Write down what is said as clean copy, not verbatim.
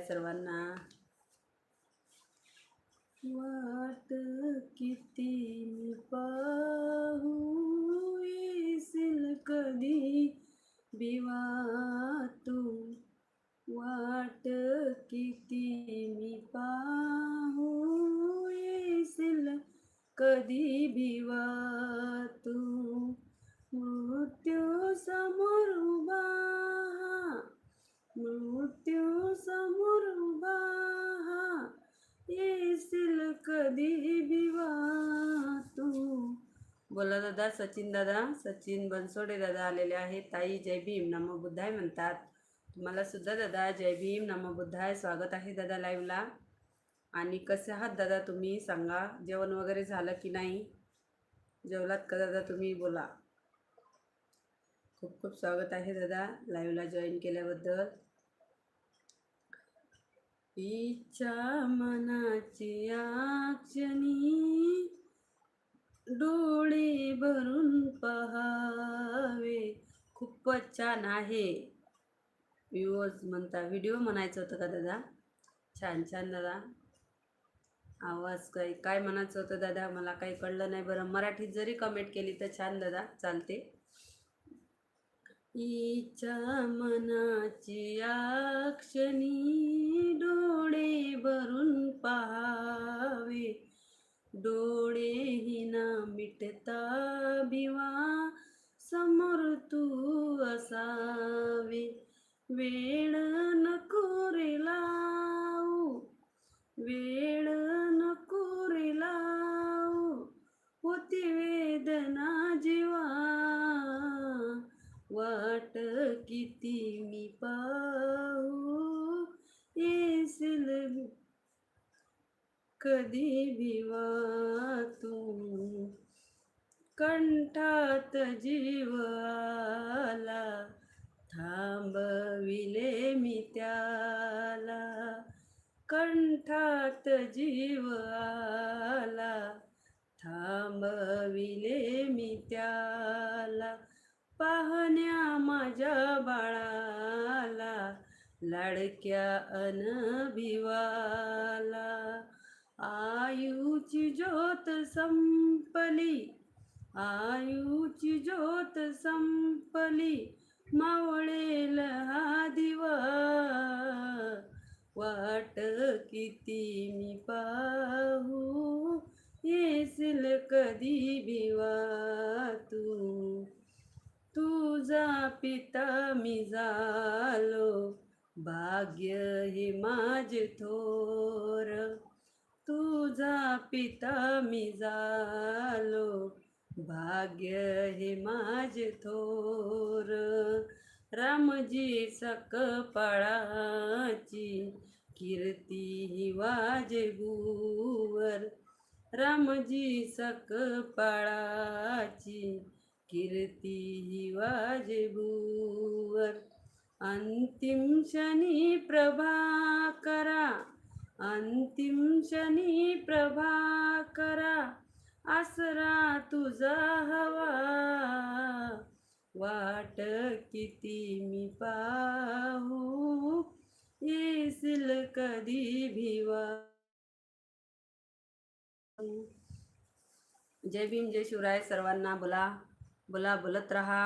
सर्वांना. वाट किती मी पाहू, येशील कधी बिवा तू. वाट किती मी पाहू, येशील कधी भिवा तू. मृत्यू समोर उभा, मृत्यू समोर उभा, येशील कधी भिवा तू. बोला दादा. सचिन दादा, सचिन बनसोडे दादा आलेले आहेत. ताई जय भीम नमो बुद्धाय म्हणतात. तुम्हाला सुद्धा दादा जय भीम नमो बुद्धाय. स्वागत आहे दादा लाईव्हला. आणि कसे आहात दादा तुम्ही सांगा. जेवण वगैरे झालं की नाही? जेवलात का दादा तुम्ही? बोला. खूप खूप स्वागत आहे दादा लाईव्हला जॉईन केल्याबद्दल. इच्छा मनाची क्षणी डोळे भरून पहावे. खूपच छान आहे. व्ह्यूअर्स म्हणता व्हिडिओ म्हणायचं होतं का दादा? छान छान दादा. आवाज काय म्हणायचं होतं दादा? मला काही कळलं नाही बरं. मराठीत जरी कमेंट केली तर छान दादा, चालते. इच्छा मनाची क्षणी डोळे भरून पहावे. डोळेही ना मिटता भिवा, समोर तू असावे. वेळ नको रे लावू, वेळ नको रे लावू, होती वेदना जीवा. वाट किती मी पाहू, येशील कधी भिवा तू. कंठात जीव आला, थांबविले मी त्याला. कंठात जीव आला, थांबविले मी त्याला. पाहण्या माझ्या बाळाला, लाडक्या अनभिवाला. आयुची ज्योत संपली, आयुची ज्योत संपली, मावळेल हा दिवा. वाट किती मी पाहू, येशील कधी भिवा तू. तुझा पिता मी झालो, भाग्य हे माझे थोर. तुझा पिता मी झालो, भाग्य हे माझे थोर. रामजी सकपाळाची कीर्ती ही वाजे भूवर. रामजी सकपाळाची कीर्ती ही वाजे भूवर. अंतिम क्षणी प्रभाकरा, अंतिम क्षणी प्रभाकरा, आसरा तुझा हवा. वाट किती मी पाहू, येशील कधी भिवा. जय भीम जय शिवराय सर्वांना. बोला बोला, बोलत रहा.